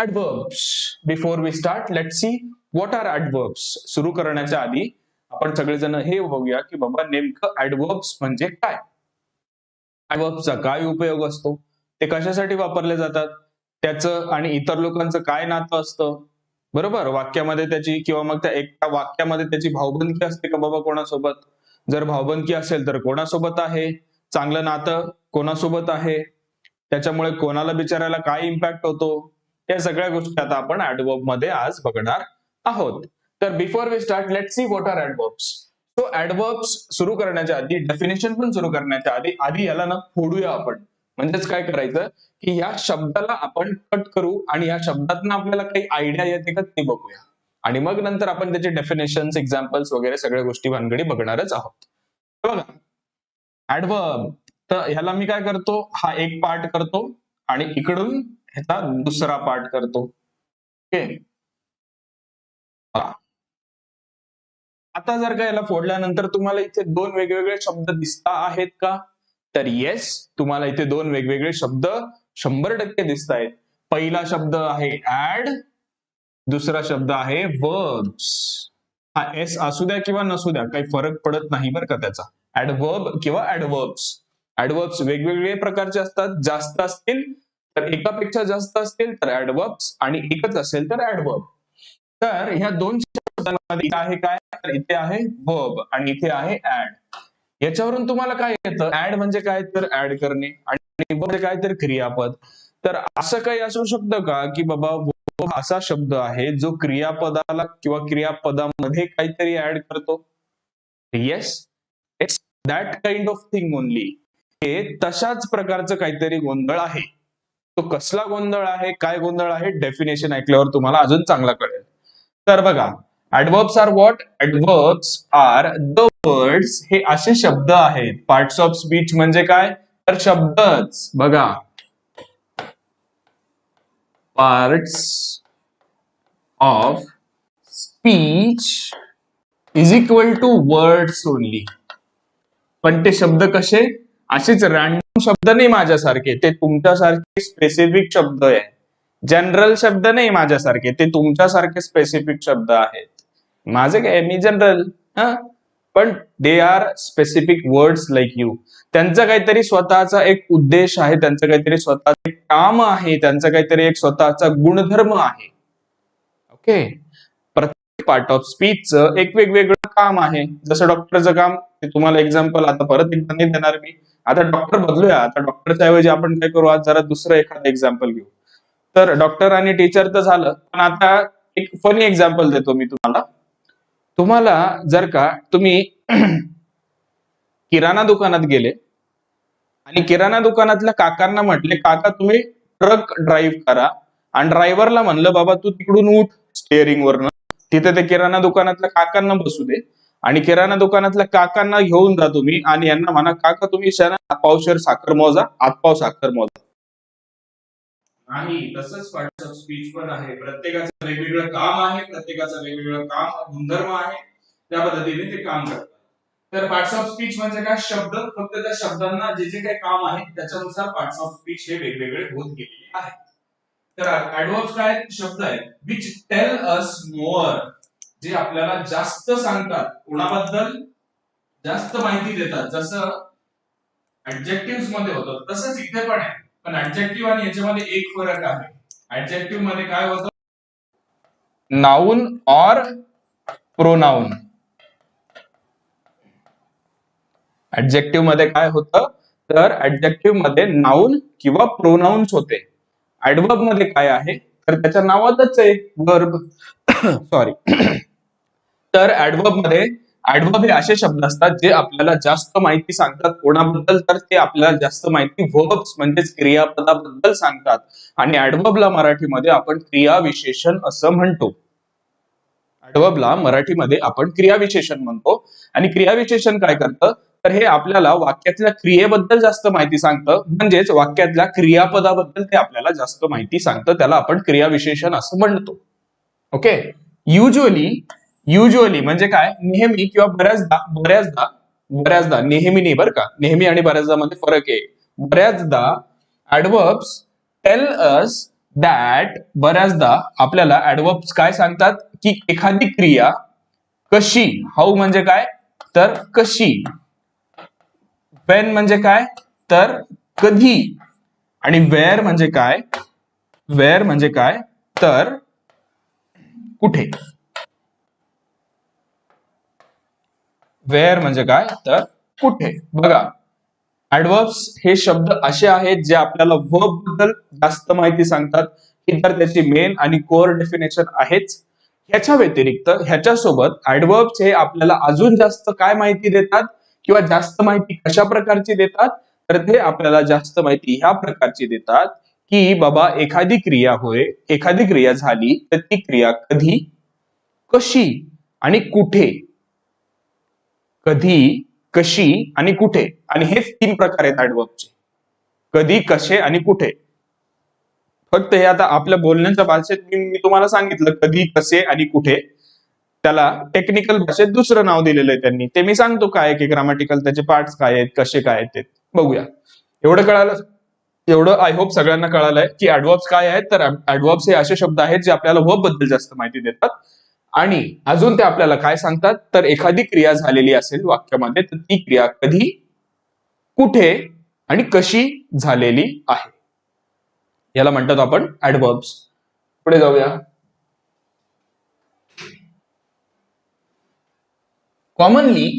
ऍडवर्ब्स. Before we start, let's see what are adverbs. सुरू करण्याच्या आधी आपण सगळेजण हे बघूया की बाबा नेमकं ऍडवर्ब्स म्हणजे काय. ऍडवर्ब्सचा काय उपयोग असतो, ते कशासाठी वापरले जातात, त्याचं आणि इतर लोकांचं काय नातं असतं, बरोबर. वाक्यामध्ये त्याची किंवा मग त्या एका वाक्यामध्ये त्याची भावबंदकी असते का बाबा कोणासोबत, जर भावबंदकी असेल तर कोणासोबत आहे, चांगलं नातं कोणासोबत आहे, त्याच्यामुळे कोणाला बिचारायला काय इम्पॅक्ट होतो, या सगळ्या गोष्टी आता आपण ऍडवर्ब मध्ये आज बघणार आहोत. तर before we start, let's see what are adverbs. So adverbs सुरू करण्याच्या आधी, डेफिनेशन पण सुरू करण्याच्या आधी याला ना फोडूया आपण. म्हणजेच काय करायचं की या शब्दाला आपण कट करू आणि या शब्दातनं आपल्याला काही आयडिया येते का ते बघूया, आणि मग नंतर आपण त्याचे डेफिनेशन्स, एक्झाम्पल्स वगैरे सगळ्या गोष्टी भानगडी बघणारच आहोत. बघा, ऍडवर्ब, तर ह्याला मी काय करतो, हा एक पार्ट करतो आणि इकडून ह्याचा दुसरा पार्ट करतो. ओके, आता जर का याला फोडल्यानंतर तुम्हाला इथे दोन वेगवेगळे शब्द दिसता आहेत का, तर येस, तुम्हाला इथे दोन वेगवेगळे शब्द 100% दिसत आहेत. पहिला शब्द आहे ऍड, दुसरा शब्द आहे वर्ब्स. हा एस असू द्या किंवा नसू द्या, काही फरक पडत नाही बरं का त्याचा. ऍडवर्ब किंवा ऍडवर्ब्स. ऍडवर्ब्स वेगवेगळे प्रकारचे असतात, जास्त असतील तर एकापेक्षा जास्त असतील तर ऍडवर्ब्स, आणि एकच असेल तर ऍडवर्ब. तर ह्या दोन शब्दांमध्ये आहे काय, तर इथे आहे वर्ब आणि इथे आहे ऍड. याच्यावरून तुम्हाला काय येतं, ऍड म्हणजे काय तर ऍड करणे, आणि वर्ब म्हणजे काय तर क्रियापद. तर असं काही असू शकतं का की बाबा वर्ब असा शब्द आहे जो क्रियापदाला किंवा क्रियापदामध्ये काहीतरी ऍड करतो. Yes, it's that kind of thing only. हे तशाच प्रकारचं काहीतरी गोंधळ आहे. तो कसला गोंधळ आहे, काय गोंधळ आहे, डेफिनेशन ऐकल्यावर तुम्हाला अजून चांगला कळेल. तर बघा, adverbs are what, adverbs are the words, हे असे शब्द आहेत. पार्ट्स ऑफ स्पीच म्हणजे काय, तर शब्दच. बघा, parts of speech is equal to words only. पण ते शब्द कसे, असेच रॅन्डम शब्द नाही माझ्यासारखे, ते तुमच्यासारखे स्पेसिफिक शब्द आहे. जनरल शब्द नाही माझ्यासारखे, ते तुमच्यासारखे स्पेसिफिक शब्द आहेत. माझे काय, मी जनरल, पण they are specific words like you. त्यांचा काहीतरी स्वतःचा एक उद्देश आहे, त्यांचं काहीतरी स्वतःचं एक काम आहे, त्यांचा काहीतरी एक स्वतःचा गुणधर्म आहे. ओके, प्रत्येक पार्ट ऑफ स्पीचचं एक वेगवेगळं काम आहे. जसं डॉक्टरचं काम, ते तुम्हाला एक्झाम्पल आता परत एकदा नाही देणार मी. आता डॉक्टर बदलूया, आता डॉक्टरच्या ऐवजी आपण काय करू, आज जरा दुसरं एखादं एक्झाम्पल घेऊ. तर डॉक्टर आणि टीचर तर झालं, पण आता एक फनी एक्झाम्पल देतो मी तुम्हाला. तुम्हाला जर का तुम्ही किराणा दुकानात गेले आणि किराणा दुकानातल्या काकांना म्हटले, काका तुम्ही ट्रक ड्राईव्ह करा, आणि ड्रायव्हरला म्हणलं बाबा तू तिकडून उठ स्टेअरिंग वरनं, तिथे ते किराणा दुकानातल्या काकांना बसू दे, आणि किराणा दुकानातल्या काकांना घेऊन जा तुम्ही आणि यांना म्हणा, काका तुम्ही पावशेर साखर मोजा, आतपाव साखर मोजा. नाही, तसंच पार्ट्स ऑफ स्पीच पण आहे. प्रत्येकाचं वेगवेगळं काम आहे, प्रत्येकाचं वेगवेगळं काम, गुणधर्म आहे, त्या पद्धतीने ते काम करतात. तर पार्ट्स ऑफ स्पीच म्हणजे काय, शब्द, फक्त त्या शब्दांना जे जे काही काम आहे त्याच्यानुसार पार्ट्स ऑफ स्पीच हे वेगवेगळे होत गेलेले आहेत. तर ऍडवर्ब्स काय, शब्द आहेत विच टेल अस मोर, जे आपल्याला जास्त सांगतात, कोणाबद्दल जास्त माहिती देतात. जसं ऍडजेक्टिव्ह मध्ये होतं तसंच इथे पण आहे, पण ऍडजेक्टिव्ह आणि याच्यामध्ये एक फरक आहे. ऍडजेक्टिव्ह मध्ये काय होतं, नाउन और प्रोनाउन. ऍडजेक्टिव्ह मध्ये काय होतं, तर ऍडजेक्टिव्ह मध्ये नाउन किंवा प्रोनाउन्स होते. ऍडवर्ब मध्ये काय आहे, तर त्याच्या नावातच आहे वर्ब. सॉरी. तर ऍडवर्ब मध्ये, ऍडवर्ब हे असे शब्द असतात जे आपल्याला जास्त माहिती सांगतात. कोणाबद्दल, तर ते आपल्याला जास्त माहिती वर्ब्स म्हणजेच क्रियापदाबद्दल सांगतात. आणि ऍडवर्बला मराठीमध्ये आपण क्रियाविशेषण असं म्हणतो. ऍडवर्बला मराठीमध्ये आपण क्रियाविशेषण म्हणतो. आणि क्रियाविशेषण काय करतं, तर हे आपल्याला वाक्यातल्या क्रियेबद्दल जास्त माहिती सांगतं, म्हणजेच वाक्यातल्या क्रियापदाबद्दल ते आपल्याला जास्त माहिती सांगतं. त्याला आपण क्रियाविशेषण असं म्हणतो. ओके, युजली म्हणजे काय, नेहमी किंवा बऱ्याचदा. बऱ्याचदा, नेहमी नाही बरं का, नेहमी आणि बऱ्याचदा मध्ये फरक आहे. बऱ्याचदा ऍडवर्ब्स टेल अस दॅट बऱ्याचदा आपल्याला ऍडवर्ब्स काय सांगतात की एखादी क्रिया कशी, हाऊ म्हणजे काय तर कशी, वेन म्हणजे काय तर कधी, आणि वेअर म्हणजे काय, वेअर म्हणजे काय तर कुठे, वेअर म्हणजे काय तर कुठे. बघा ऍडवर्ब्स हे शब्द असे आहेत जे आपल्याला वर्ब बद्दल जास्त माहिती सांगतात, ही तर त्याची मेन आणि कोर डेफिनेशन आहेच. ह्याच्या व्यतिरिक्त ह्याच्यासोबत ऍडवर्ब्स हे आपल्याला अजून जास्त काय माहिती देतात किंवा जास्त माहिती कशा प्रकारची देतात, तर ते आपल्याला जास्त माहिती ह्या प्रकारची देतात की बाबा एखादी क्रिया होय, एखादी क्रिया झाली तर ती क्रिया कधी, कशी आणि कुठे, कधी, कशी आणि कुठे, आणि हेच 3 प्रकार आहेत ऍडवर्बचे, कधी, कसे आणि कुठे. फक्त हे आता आपल्या बोलण्याच्या भाषेत मी तुम्हाला सांगितलं कधी, कसे आणि कुठे. त्याला टेक्निकल भाषेत दुसरं नाव दिलेलं आहे त्यांनी, ते मी सांगतो काय की ग्रामॅटिकल त्याचे पार्ट्स काय आहेत, कसे काय आहेत ते बघूया. एवढं कळालं, एवढं आय होप सगळ्यांना कळालंय की ऍडवर्ब्स काय आहेत. तर ऍडवर्ब्स हे असे शब्द आहेत जे आपल्याला वर्ब बद्दल जास्त माहिती देतात, आणि अजून ते आपल्याला काय सांगतात तर एखादी क्रिया झालेली असेल वाक्यामध्ये तर ती क्रिया कधी, कुठे आणि कशी झालेली आहे, याला म्हणतात आपण ऍडवर्ब्स. पुढे जाऊया. कॉमनली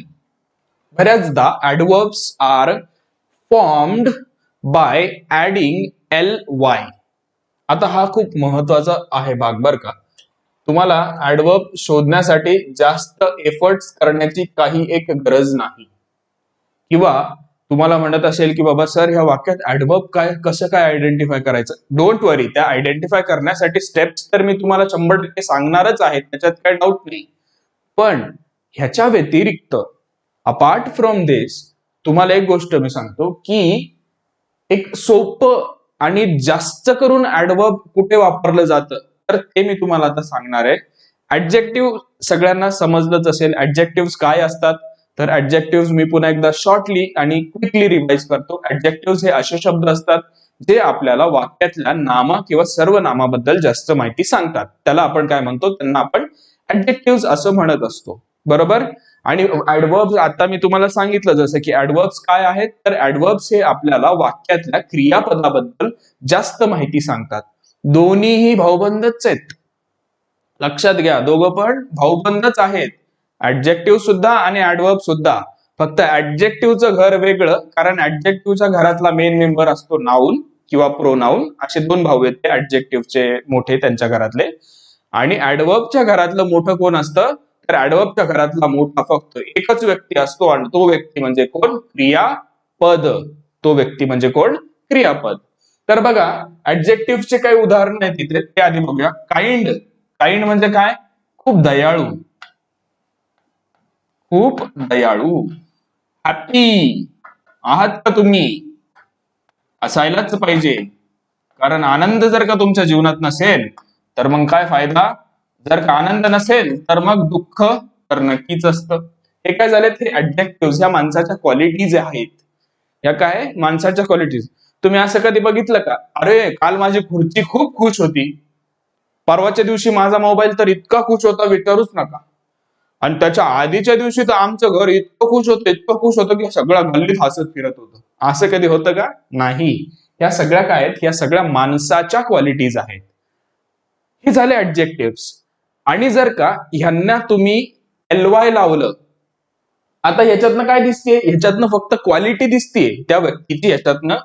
बऱ्याचदा adverbs are formed by adding L Y. आता हा खूप महत्वाचा आहे भाग बर का. तुम्हाला ऍडवर्ब शोधण्यासाठी जास्त एफर्ट्स करण्याची काही एक गरज नाही, किंवा तुम्हाला म्हणत असेल की बाबा सर ह्या वाक्यात ऍडवर्ब काय कसं काय आयडेंटिफाय करायचं, डोंट वरी, त्या आयडेंटिफाय करण्यासाठी स्टेप्स तर मी तुम्हाला 100% सांगणारच आहे, त्याच्यात काही डाऊट नाही. पण ह्याच्या व्यतिरिक्त अपार्ट फ्रॉम दिस तुम्हाला एक गोष्ट मी सांगतो की एक सोपं आणि जास्त करून ऍडवर्ब कुठे वापरलं जातं तर ते मी तुम्हाला आता सांगणार आहे. ऍडजेक्टिव्ह सगळ्यांना समजलंच असेल, ऍडजेक्टिव्ह काय असतात. तर ऍडजेक्टिव्ह मी पुन्हा एकदा शॉर्टली आणि क्विकली रिवाइज करतो. ऍडजेक्टिव्ह हे असे शब्द असतात जे आपल्याला वाक्यातल्या नामा किंवा सर्वनामाबद्दल जास्त माहिती सांगतात, त्याला आपण काय म्हणतो, त्यांना आपण ऍडजेक्टिव्ह असं म्हणत असतो, बरोबर. आणि ऍडवर्ब्स आता मी तुम्हाला सांगितलं जसं की ऍडवर्ब्स काय आहेत, तर ऍडवर्ब्स हे आपल्याला वाक्यातल्या क्रियापदाबद्दल जास्त माहिती सांगतात. दोन्हीही भाऊबंदच आहेत, लक्षात घ्या, दोघं पण भाऊबंदच आहेत, ऍडजेक्टिव्ह सुद्धा आणि ऍडवर्ब सुद्धा. फक्त ऍडजेक्टिव्हचं घर वेगळं, कारण ऍडजेक्टिव्हच्या घरातला मेन मेंबर असतो नाऊन किंवा प्रोनाऊन, असे 2 भाऊ आहेत ते ऍडजेक्टिव्हचे मोठे त्यांच्या घरातले. आणि ऍडवर्बच्या घरातलं मोठं कोण असतं, तर ऍडवर्बच्या घरातला मोठा फक्त एकच व्यक्ती असतो, आणि तो व्यक्ती म्हणजे कोण, क्रियापद. तो व्यक्ती म्हणजे कोण, क्रियापद. तर बघा ऍडजेक्टिव्हचे काही उदाहरण आहेत तिथे, ते आधी बघूया. काइंड, काइंड म्हणजे काय, खूप दयाळू, खूप दयाळू. हॅपी, आहात का तुम्ही, असायलाच पाहिजे, कारण आनंद जर का तुमच्या जीवनात नसेल तर मग काय फायदा, जर का आनंद नसेल तर मग दुःख तर नक्कीच असतं. हे काय झाले, ते ऍडजेक्टिव्ह ह्या माणसाच्या क्वालिटीज आहेत, या काय माणसाच्या क्वालिटीज. तुम्ही असं कधी बघितलं का, अरे काल माझी खुर्ची खूप खुश होती, परवाच्या दिवशी माझा मोबाईल तर इतका खुश होता विचारूच नका, आणि त्याच्या आधीच्या दिवशी तर आमचं घर इतकं खुश होतं, इतकं खुश होतं की सगळ्या गल्लीत हसत फिरत होतं. असं कधी होतं का, नाही. या सगळ्या काय आहेत, या सगळ्या माणसाच्या क्वालिटीज आहेत. हे झाले ऍडजेक्टिव्ह. आणि जर का ह्यांना तुम्ही एलवाय लावलं, आता ह्याच्यातनं काय दिसतेय, ह्याच्यातनं फक्त क्वालिटी दिसतीये त्या व्यक्तीची, ह्याच्यातनं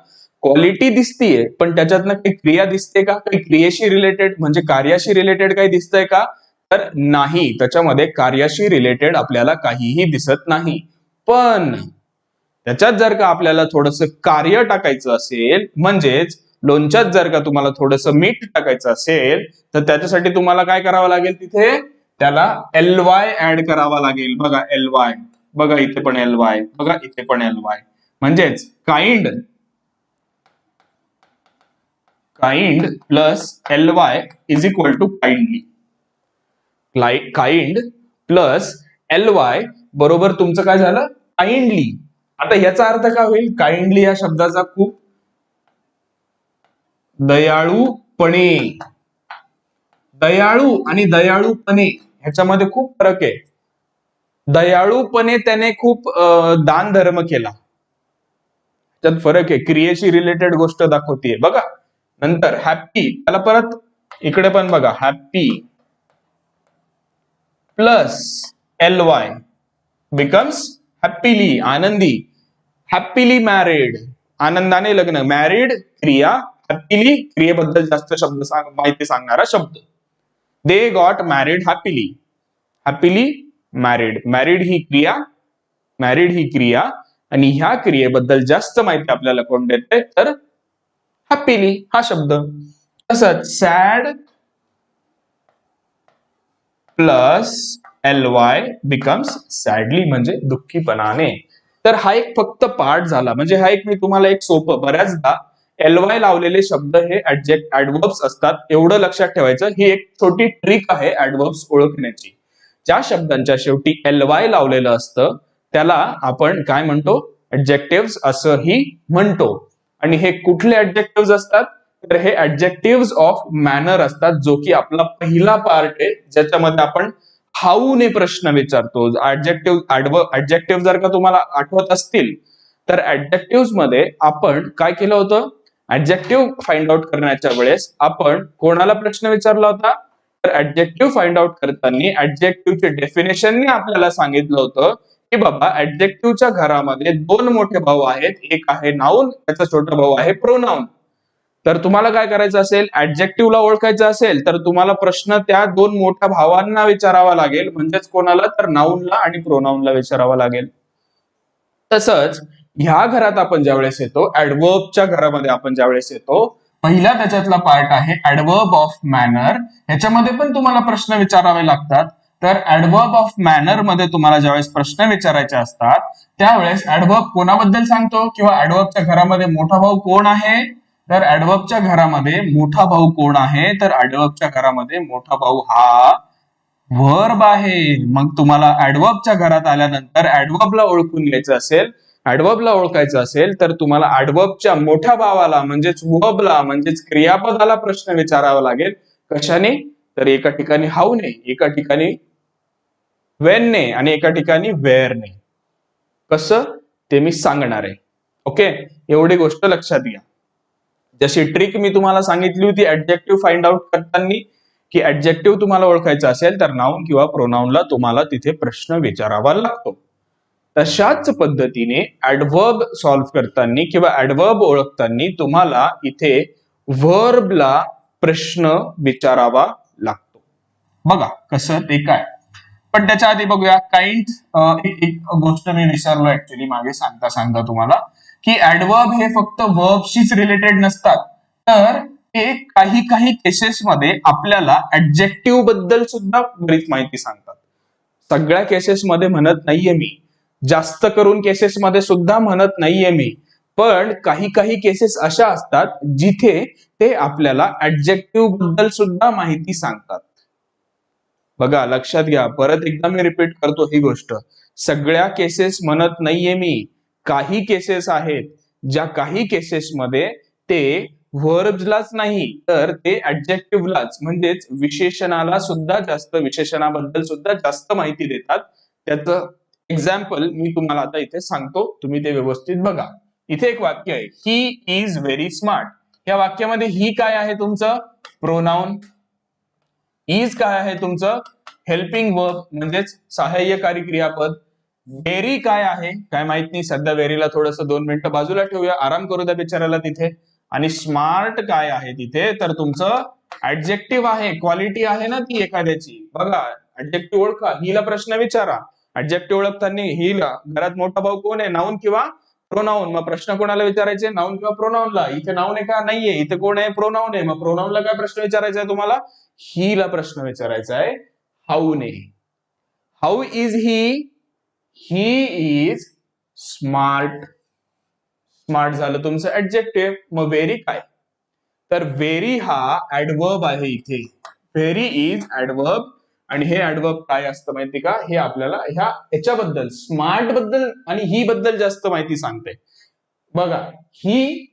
क्वालिटी दिसतीये, पण त्याच्यातनं काही क्रिया दिसते का, काही क्रियेशी रिलेटेड म्हणजे कार्याशी रिलेटेड काही दिसतंय का, तर नाही, त्याच्यामध्ये कार्याशी रिलेटेड आपल्याला काहीही दिसत नाही. पण त्याच्यात जर का आपल्याला थोडंसं कार्य टाकायचं असेल, म्हणजेच लोणच्यात जर का तुम्हाला थोडंसं मीठ टाकायचं असेल, तर त्याच्यासाठी तुम्हाला काय करावं लागेल, तिथे त्याला एलवाय ऍड करावा लागेल. बघा एलवाय, बघा इथे पण एलवाय, बघा इथे पण एलवाय, म्हणजेच kind, kind plus L Y is equal to kindly. Kind plus L Y बरोबर तुमचं काय झालं, काइंडली. आता याचा अर्थ काय होईल, काइंडली या शब्दाचा खूप दयाळू दयाळू आणि दयाळूपणे ह्याच्यामध्ये खूप फरक आहे. दयाळूपणे त्याने खूप दान धर्म केला, त्यात फरक आहे. क्रियेशी रिलेटेड गोष्ट दाखवतीये बघा. नंतर हॅप्पी, त्याला परत इकडे पण बघा, हॅप्पी प्लस ly बिकम्स हॅप्पीली, आनंदी. हॅप्पीली मॅरिड, आनंदाने लग्न. मॅरिड क्रिया, हॅप्पीली क्रियेबद्दल जास्त शब्द माहिती सांगणारा शब्द. They got married happily. Happily married, married ही क्रिया आणि ह्या क्रियेबद्दल जास्त माहिती आपल्याला कोण देते तर हॅप्पीली हा शब्द. तसंच sad plus ly becomes sadly म्हणजे दुःखीपणाने. तर हा एक फक्त पार्ट झाला, म्हणजे हा एक मी तुम्हाला एक सोपं, बऱ्याचदा ly लावलेले शब्द हे ऍडवर्ब्स असतात, एवढं लक्षात ठेवायचं. ही एक छोटी ट्रिक आहे ऍडवर्ब्स ओळखण्याची. ज्या शब्दांच्या शेवटी ly लावलेलं असतं त्याला आपण काय म्हणतो, ऍडजेक्टिव्ह असंही म्हणतो. आणि हे कुठले ऍडजेक्टिव्ह असतात तर हे ऍडजेक्टिव्ह ऑफ मॅनर असतात, जो की आपला पहिला पार्ट आहे, ज्याच्यामध्ये आपण हाऊने प्रश्न विचारतो. ऍडजेक्टिव्ह जर का तुम्हाला आठवत असतील तर ऍडजेक्टिव्ह मध्ये आपण काय केलं होतं, ऍडजेक्टिव्ह फाइंड आउट करण्याच्या वेळेस आपण कोणाला प्रश्न विचारला होता तर ऍडजेक्टिव्ह फाइंड आउट करताना ऍडजेक्टिव्हचे डेफिनेशनने आपल्याला सांगितलं होतं की बाबा ऍडजेक्टिव्हच्या घरामध्ये दोन मोठे भाऊ आहेत, एक आहे नाऊन, त्याचा छोटा भाऊ आहे प्रोनाऊन. तर तुम्हाला काय करायचं असेल, ऍडजेक्टिव्हला ओळखायचं असेल तर तुम्हाला प्रश्न त्या दोन मोठ्या भावांना विचारावा लागेल, म्हणजेच कोणाला तर नाऊनला आणि प्रोनाऊनला विचारावा लागेल. तसंच ह्या घरात आपण ज्यावेळेस येतो, ऍडवर्बच्या घरामध्ये आपण ज्यावेळेस येतो, पहिला त्याच्यातला पार्ट आहे ऍडवर्ब ऑफ मॅनर. ह्याच्यामध्ये पण तुम्हाला प्रश्न विचारावे लागतात. तर ऍडवर्ब ऑफ मॅनर मध्ये तुम्हाला ज्यावेळेस प्रश्न विचारायचे असतात त्यावेळेस ऍडवर्ब कोणाबद्दल सांगतो किंवा ऍडवर्बच्या घरामध्ये मोठा भाऊ कोण आहे, तर ऍडवर्बच्या घरामध्ये मोठा भाऊ कोण आहे तर ऍडवर्बच्या घरामध्ये मोठा भाऊ हा वर्ब आहे. मग तुम्हाला ऍडवर्बच्या घरात आल्यानंतर ऍडवर्बला ओळखून घ्यायचं असेल, ऍडवर्बला ओळखायचं असेल तर तुम्हाला ऍडवर्बच्या मोठ्या भावाला म्हणजेच वर्बला म्हणजेच क्रियापदाला प्रश्न विचारावा लागेल. कशाने तर एका ठिकाणी हाऊने, एका ठिकाणी वेनने आणि एका ठिकाणी वेअरने. कसं ते मी सांगणार आहे. ओके, एवढी गोष्ट लक्षात घ्या. जशी ट्रिक मी तुम्हाला सांगितली होती ऍडजेक्टिव्ह फाइंड आउट करताना की ऍडजेक्टिव्ह तुम्हाला ओळखायचा असेल तर नाऊन किंवा प्रोनाऊनला तुम्हाला तिथे प्रश्न विचारावा लागतो. तशाच पद्धतीने ऍडवर्ब सॉल्व्ह करताना किंवा ऍडवर्ब ओळखताना तुम्हाला इथे वर्बला प्रश्न विचारावा लागतो. बघा कसं ते काय. पण त्याच्या आधी बघूया काइंड. एक गोष्ट मी विसरलो ऍक्च्युली मागे सांगता सांगता तुम्हाला, की ऍडवर्ब हे फक्त वर्बशीच रिलेटेड नसतात, तर ते काही काही केसेस मध्ये आपल्याला ऍडजेक्टिव्ह बद्दल सुद्धा बरीच माहिती सांगतात. सगळ्या केसेस मध्ये म्हणत नाहीये मी, जास्त करून केसेस मध्ये सुद्धा म्हणत नाहीये मी, पण काही काही केसेस अशा असतात जिथे ते आपल्याला ऍडजेक्टिव्ह बद्दल सुद्धा माहिती सांगतात. बघा लक्षात घ्या, परत एकदा मी रिपीट करतो ही गोष्ट. सगळ्या केसेस म्हणत नाहीये मी, काही केसेस आहेत ज्या काही केसेस मध्ये ते व्हर्ब्सलाच नाही तर ते ऍडजेक्टिव्हलाच म्हणजेच विशेषणाला सुद्धा जास्त, विशेषणाबद्दल सुद्धा जास्त माहिती देतात. त्याचं एक्झाम्पल मी तुम्हाला आता इथे सांगतो, तुम्ही ते व्यवस्थित बघा. इथे एक वाक्य आहे, ही इज व्हेरी स्मार्ट. या वाक्यामध्ये ही काय आहे तुमचं प्रोनाउन, इज काय आहे तुमचं हेल्पिंग वर्ब म्हणजेच सहाय्यकारी क्रियापद, व्हेरी काय आहे काय माहित नाही सध्या, व्हेरीला थोडस 2 मिनिटं बाजूला ठेवूया, आराम करू द्या बिचारायला तिथे. आणि स्मार्ट काय आहे तिथे तर तुमचं ऍडजेक्टिव्ह आहे, क्वालिटी आहे ना ती एखाद्याची. बघा ऍडजेक्टिव्ह ओळखा, हिला प्रश्न विचारा. ऍडजेक्टिव्ह ओळखताना हिला, घरात मोठा भाऊ कोण आहे नाऊन किंवा प्रोनाऊन, मग प्रश्न कोणाला विचारायचे नाऊन किंवा प्रोनाऊनला. इथे नाऊन आहे का नाहीये, इथे कोण आहे प्रोनाऊन आहे, मग प्रोनाऊनला काय प्रश्न विचारायचा आहे तुम्हाला, हिला प्रश्न विचारायचा आहे हाऊने. How is he is smart. Smart झालं तुमचं ऍडजेक्टिव्ह. मग व्हेरी काय तर व्हेरी हा ऍडवर्ब आहे इथे, व्हेरी इज ऍडवर्ब. आणि हे ऍडवर्ब काय असतं माहिती का, हे आपल्याला ह्याच्याबद्दल स्मार्ट बद्दल आणि ही बद्दल जास्त माहिती सांगते. बघा ही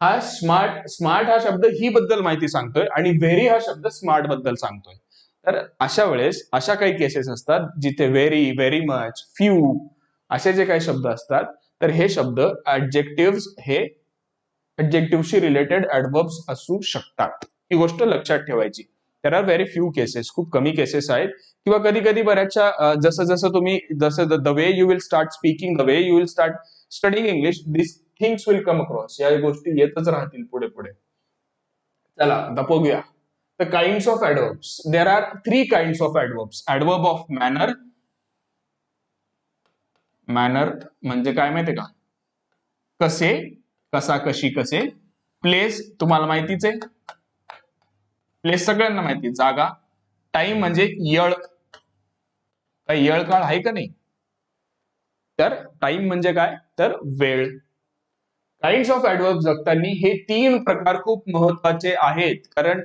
हा स्मार्ट हा शब्द ही बद्दल माहिती सांगतोय आणि व्हेरी हा शब्द स्मार्ट बद्दल सांगतोय. तर अशा वेळेस अशा काही केसेस असतात जिथे व्हेरी, व्हेरी मच, फ्यू असे जे काही शब्द असतात, तर हे शब्द ऍडजेक्टिव्हशी रिलेटेड ऍडवर्ब्स असू शकतात. ही गोष्ट लक्षात ठेवायची. There are very few cases, खूप कमी केसेस आहेत. किंवा कधी कधी बऱ्याचशा जसं जसं तुम्ही जसं the way you will start speaking, the way you will start studying English, this things will come across. या गोष्टी येतच राहतील पुढे पुढे. चला आता बघूया. The kinds of adverbs. There are 3 kinds of adverbs. Adverb of manner. Manner म्हणजे काय माहितीये का? कसे, कसा, कशी, कसे. प्लेस तुम्हाला माहितीच आहे. प्लेस सगळ्यांना माहिती, जागा. टाइम म्हणजे येळ. काही येळ काळ आहे का नाही? तर टाइम म्हणजे काय? तर वेळ. काइंड्स ऑफ ऍडवर्ब जगताना हे 3 प्रकार खूप महत्वाचे आहेत, कारण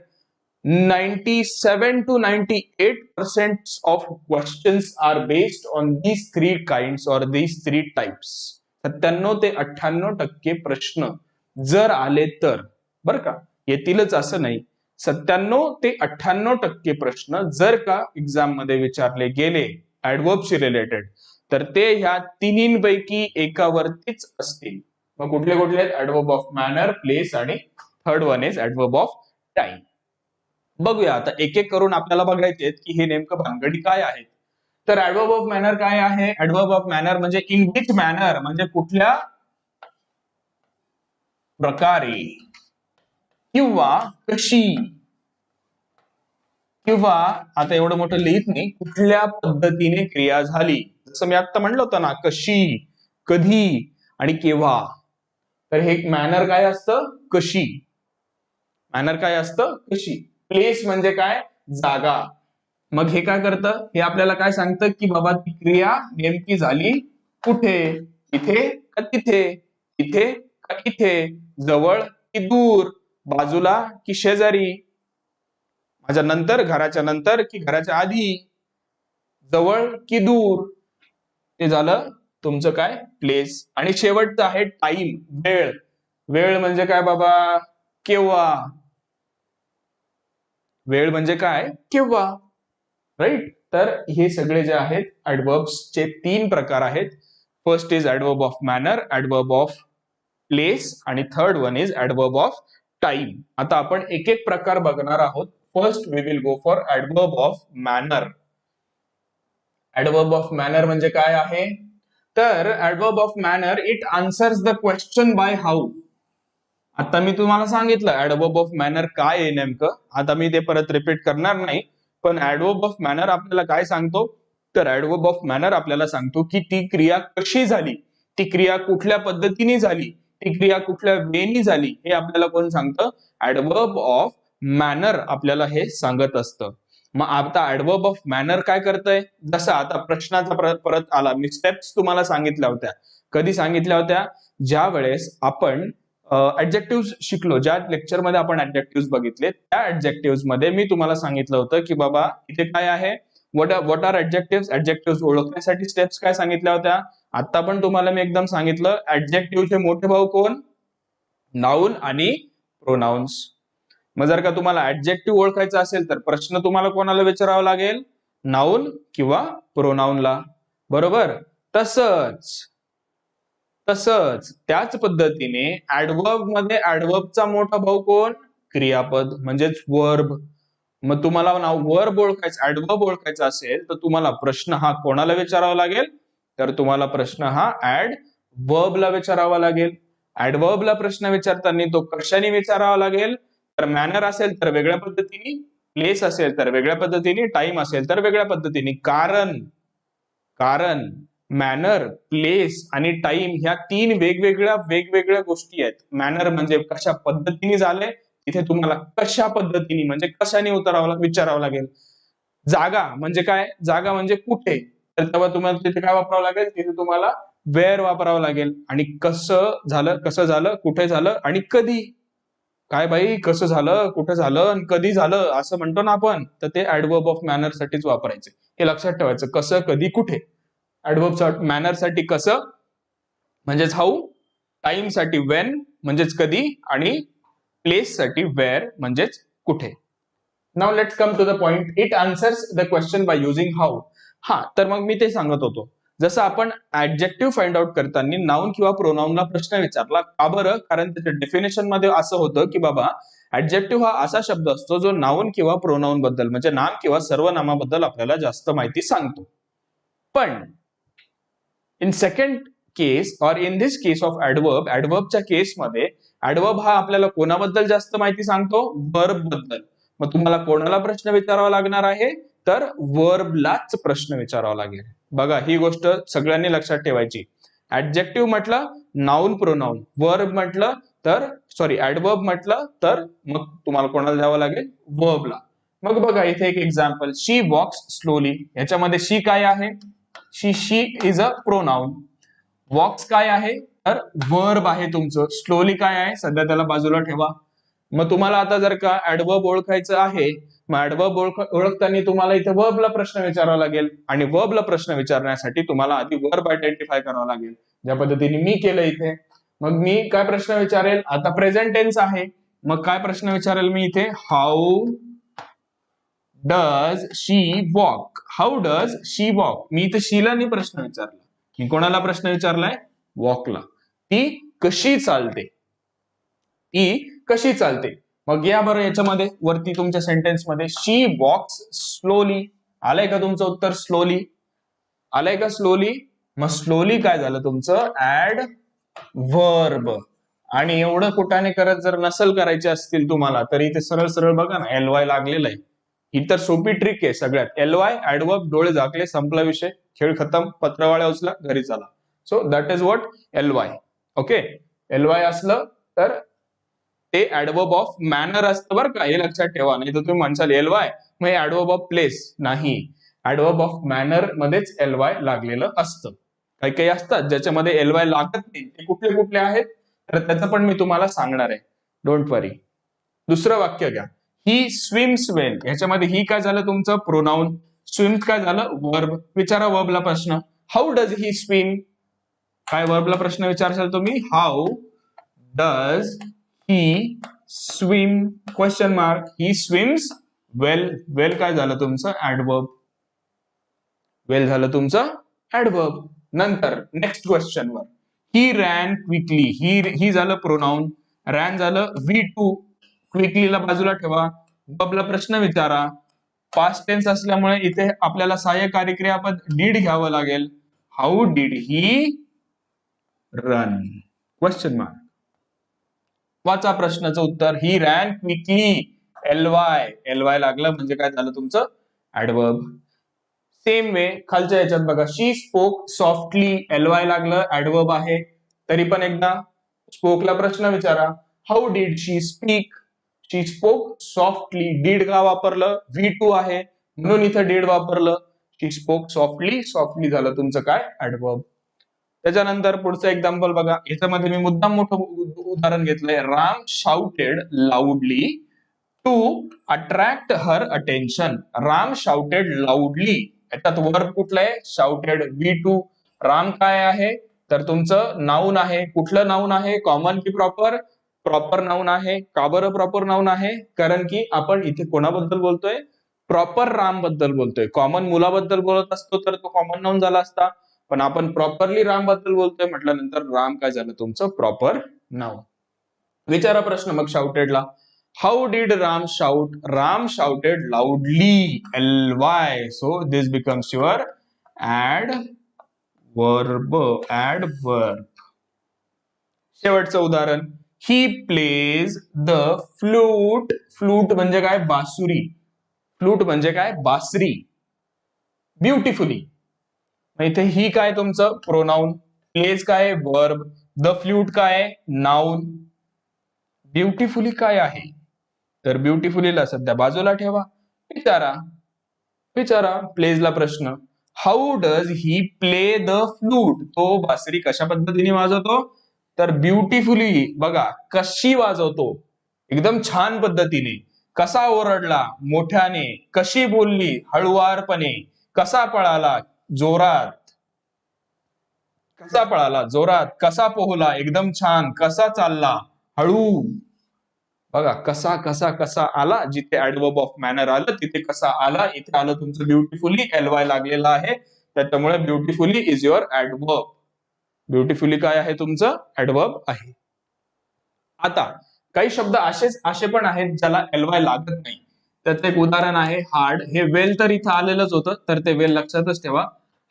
97 to 98% of questions are based on these 3 kinds or these 3 types. 97 ते 98% प्रश्न जर आले तर, बर का, येतीलच असं नाही, 97 ते 98% प्रश्न जर का एक्झाम मध्ये विचारले गेले ऍडवर्बशी रिलेटेड, तर ते ह्या तिन्हींपैकी एकावरतीच असतील. मग कुठले कुठले आहेत? ऍडवर्ब ऑफ मॅनर, प्लेस आणि third one is adverb of time. बघूया आता एक एक करून आपल्याला बघायचे की हे नेमकं भानगडी काय आहे. तर ऍडवर्ब ऑफ मॅनर काय आहे? ऍडवर्ब ऑफ मॅनर म्हणजे इन विच मॅनर, म्हणजे कुठल्या प्रकारे किंवा कशी, किंवा आता एवढं मोठं लिहित नाही, कुठल्या पद्धतीने क्रिया झाली. जसं मी आता म्हणलं होतं ना, कशी, कधी आणि केव्हा. तर हे मॅनर काय असतं? कशी. मॅनर काय असतं? कशी. प्लेस म्हणजे काय? जागा. मग हे काय करतं? हे आपल्याला काय सांगतं की बाबा ती क्रिया नेमकी झाली कुठे? इथे का तिथे? इथे का इथे? जवळ की दूर? बाजूला की शेजारी? माझ्या नंतर, घराच्या नंतर की घराच्या आधी? जवळ की दूर? ते झालं तुमचं काय? प्लेस. आणि शेवटचं आहे टाइम, वेळ. वेळ म्हणजे काय बाबा? केव्हा. वेळ म्हणजे काय? केव्हा. राईट. तर हे सगळे जे आहेत ऍडवर्ब्सचे 3 प्रकार आहेत. First is adverb of manner, adverb of place आणि third one is adverb of time. आता आपण एक एक प्रकार बघणार आहोत. First we will go for adverb of manner. Adverb of manner म्हणजे काय आहे? तर adverb of manner it answers the question by how. आता मी तुम्हाला सांगितलं ऍडवर्ब ऑफ मॅनर काय आहे नेमकं. आता मी ते परत रिपीट करणार नाही, पण ऍडवर्ब ऑफ मॅनर आपल्याला काय सांगतो? तर ऍडवर्ब ऑफ मॅनर आपल्याला सांगतो की ती क्रिया कशी झाली, ती क्रिया कुठल्या पद्धतीने झाली, ती क्रिया कुठल्या वेनी झाली, हे आपल्याला कोण सांगतं? ऍडवर्ब ऑफ मॅनर आपल्याला हे सांगत असतं. मग आता ऍडवर्ब ऑफ मॅनर काय करतंय? जसं आता प्रश्नाचा परत आला, मी स्टेप्स तुम्हाला सांगितल्या होत्या. कधी सांगितल्या होत्या? ज्या वेळेस आपण ऍडजेक्टिव्ह शिकलो, ज्या लेक्चरमध्ये आपण ऍडजेक्टिव्ह बघितले, त्या ऍडजेक्टिव्ह मध्ये मी तुम्हाला सांगितलं होतं की बाबा इथे काय आहे, व्हॉट आर ऍडजेक्टिव्ह. ऍडजेक्टिव्ह ओळखण्यासाठी स्टेप्स काय सांगितल्या होत्या? आता पण तुम्हाला मी एकदम सांगितलं, ऍडजेक्टिव्हचे मोठे भाऊ कोण? नाऊन आणि प्रोनाउन्स. मग जर का तुम्हाला ऍडजेक्टिव्ह ओळखायचं असेल तर प्रश्न तुम्हाला कोणाला विचारावा लागेल? नाऊन किंवा प्रोनाउनला. बरोबर. तसंच त्याच पद्धतीने ऍडवर्ब मध्ये ऍडवर्बचा मोठा भाऊ कोण? क्रियापद म्हणजेच वर्ब. मग तुम्हाला वर्ब ओळखायचा, ऍडवर्ब ओळखायचा असेल तर तुम्हाला प्रश्न हा कोणाला विचारावा लागेल? तर तुम्हाला प्रश्न हा ऍडवर्बला विचारावा लागेल. ऍडवर्बला प्रश्न विचारताना तो कशाने विचारावा लागेल? तर मॅनर असेल तर वेगळ्या पद्धतीने, प्लेस असेल तर वेगळ्या पद्धतीने, टाइम असेल तर वेगळ्या पद्धतीने. कारण मॅनर, प्लेस आणि टाइम ह्या 3 वेगवेगळ्या गोष्टी आहेत. मॅनर म्हणजे कशा पद्धतीने झाले, इथे तुम्हाला कशा पद्धतीने म्हणजे कशाने विचारावं लागेल. जागा म्हणजे काय? जागा म्हणजे कुठे, तर तेव्हा तुम्हाला तिथे काय वापरावं लागेल? तिथे तुम्हाला वेअर वापरावं लागेल. आणि कसं झालं, कुठे झालं आणि कधी. काय बाई, कसं झालं, कुठे झालं आणि कधी झालं असं म्हणतो ना आपण, तर ते ऍडवर्ब ऑफ मॅनर साठीच वापरायचे. हे लक्षात ठेवायचं, कसं, कधी, कुठे. ऍडवर्ब मॅनर साठी कसं म्हणजेच हाऊ, टाइम साठी वेन म्हणजेच कधी आणि प्लेस साठी वेअर म्हणजेच कुठे. Now let's come to the point. It answers the question by using how. हा तर मग मी ते सांगत होतो, जसं आपण ऍडजेक्टिव्ह फाइंड आउट करताना नाउन किंवा प्रोनाउनला प्रश्न विचारला का बरं, कारण त्याच्या डेफिनेशन मध्ये असं होतं की बाबा ऍडजेक्टिव्ह हा असा शब्द असतो जो नाउन किंवा प्रोनाउन बद्दल म्हणजे नाम किंवा सर्वनामाबद्दल आपल्याला जास्त माहिती सांगतो. पण इन सेकंड केस और in this case of adverb, ऍडवर्बच्या केसमध्ये ऍडवर्ब हा आपल्याला कोणाबद्दल जास्त माहिती सांगतो, वर्ब बद्दल. मग तुम्हाला कोणाला प्रश्न विचारावा लागणार आहे, तर वर्बलाच प्रश्न विचारावा लागेल. बघा ही गोष्ट सगळ्यांनी लक्षात ठेवायची. ऍडजेक्टिव्ह म्हटलं नाउन प्रोनाउन, वर्ब म्हटलं तर सॉरी ऍडवर्ब म्हटलं तर मग तुम्हाला कोणाला द्यावं लागेल, वर्बला. मग बघा इथे एक एक्झाम्पल, शी वॉक्स स्लोली. याच्यामध्ये शी काय आहे, शी इज अ प्रोनाउन. वॉक्स काय आहे तर वर्ब आहे तुमचं. स्लोली काय आहे, सध्या त्याला बाजूला ठेवा. मग तुम्हाला आता जर का ऍडवर्ब ओळखायचं आहे, मग ऍडवर्ब ओळखताना तुम्हाला इथे वर्बला प्रश्न विचारावा लागेल आणि वर्बला प्रश्न विचारण्यासाठी तुम्हाला आधी वर्ब आयडेंटिफाय करावा लागेल, ज्या पद्धतीने मी केलं इथे. मग मी काय प्रश्न विचारेल, आता प्रेझेंट टेन्स आहे, मग काय प्रश्न विचारेल मी इथे, how does she walk. How does she walk. मी इथे शीला नाही प्रश्न विचारला, मी कोणाला प्रश्न विचारलाय, वॉकला. ती कशी चालते, ती कशी चालते. मग या बरं याच्यामध्ये वरती तुमच्या सेंटेन्स मध्ये शी वॉक्स स्लोली. आलंय का तुमचं उत्तर, स्लोली आलंय का, स्लोली. मग स्लोली काय झालं तुमचं, ऍड वर्ब. आणि एवढं कुठाने करत जर नसल करायचे असतील तुम्हाला, तरी ते सरळ सरळ बघा ना, एलवाय लागलेलं आहे. ही तर सोपी ट्रिक आहे सगळ्यात. एलवाय ऍडवर्ब, डोळे झाकले, संपला विषय, खेळ खतम, पत्रवाळ्या उचला, घरी चला. So that is what alloy. Okay, alloy असलं तर ते ऍडवर्ब ऑफ मॅनर असतं बरं का, हे लक्षात ठेवा. नाही तर तुम्ही म्हणसाल एलवाय मग हे ऍडवर्ब ऑफ प्लेस नाही, ऍडवर्ब ऑफ मॅनर मध्येच एलवाय लागलेलं असतं. काही काही असतात ज्याच्यामध्ये एलवाय लागत नाही, ते कुठले कुठले आहेत तर त्याचं पण मी तुम्हाला सांगणार आहे, डोंट वरी. दुसरं वाक्य घ्या, ही स्विम्स वेल. ह्याच्यामध्ये ही काय झालं तुमचं, प्रोनाउन. स्विम्स काय झालं, वर्ब. विचारा वर्बला प्रश्न, हाऊ डज ही स्विम. काय वर्बला प्रश्न विचारशाल तुम्ही, how does he swim, question mark. He swims well. Well काय झालं तुमचं, ऍडवर्ब. वेल झालं तुमचं ऍडवर्ब. नंतर next question were, he ran quickly. ही झालं प्रोनाउन, रॅन झालं V2. क्विकलीला बाजूला ठेवा, वर्बला प्रश्न विचारा. पास्ट टेन्स असल्यामुळे इथे आपल्याला सहाय्यकारी क्रियापद डीड घ्यावं लागेल. How did he run, question mark. वाचा प्रश्नाचं उत्तर, he ran quickly, L Y. L Y लागलं म्हणजे काय झालं तुमचं, ऍडवर्ब. सेम वे खालच्या याच्यात बघा, शी स्पोक सॉफ्टली. एलवाय लागलं, ऍडवर्ब आहे. तरी पण एकदा स्पोकला प्रश्न विचारा, how did she speak. She spoke softly. Did का वापरलं, V2 आहे म्हणून इथं डीड वापरलं. शी स्पोक सॉफ्टली. सॉफ्टली झालं तुमचं काय, ऍडवर्ब. त्याच्यानंतर पुढचं एक्झाम्पल बघा, याच्यामध्ये मी मुद्दाम मोठं उदाहरण घेतलंय. Ram shouted loudly to attract her attention. Ram shouted loudly. याच्यात वर्ब कुठलं आहे, शाउटेड, V2. राम काय आहे तर तुमचं नाऊन आहे. कुठलं नाऊन आहे, कॉमन की प्रॉपर, प्रॉपर नाऊन आहे. का बरं प्रॉपर नाऊन आहे, कारण की आपण इथे कोणाबद्दल बोलतोय, प्रॉपर राम बद्दल बोलतोय. कॉमन मुलाबद्दल बोलत असतो तर तो कॉमन नाऊन झाला असता, पण आपण प्रॉपरली राम बद्दल बोलतोय म्हटल्यानंतर राम काय झालं तुमचं, प्रॉपर नाउन. विचारा प्रश्न मग शाउटेडला, how did Ram shout. Ram shouted loudly, LY. So this becomes your adverb. Adverb. शेवटचं उदाहरण, he plays the flute. Flute म्हणजे काय, बासुरी. फ्लूट म्हणजे काय, बासरी. ब्युटिफुली. इथे ही काय तुमचं प्रोनाउन, प्लेज काय वर्ब, द फ्लूट काय नाउन, ब्युटिफुली काय आहे तर ब्युटिफुलीला सध्या बाजूला ठेवा. विचारा प्लेजला प्रश्न, how does he play the flute. तो बासरी कशा पद्धतीने वाजवतो तर ब्युटिफुली. बघा कशी वाजवतो, एकदम छान पद्धतीने. कसा ओरडला, मोठ्याने. कशी बोलली, हळुवारपणे. कसा पळाला, जोरात. कसा पळाला, जोरात, कसा पोहला, एकदम छान, कसा चालला, हळू. बघा कसा कसा कसा आला, जिथे ऍडवर्ब ऑफ मॅनर आलं तिथे कसा आला. इथे आलं तुमचं ब्युटिफुली, LY लागलेला आहे, त्याच्यामुळे beautifully is your adverb. Beautifully काय आहे तुमचं ऍडवर्ब आहे. आता काही शब्द असे पण आहेत ज्याला LY लागत नाही. त्याचं एक उदाहरण आहे हार्ड. हे वेल तर इथं आलेलंच होतं, तर ते वेल लक्षातच ठेवा.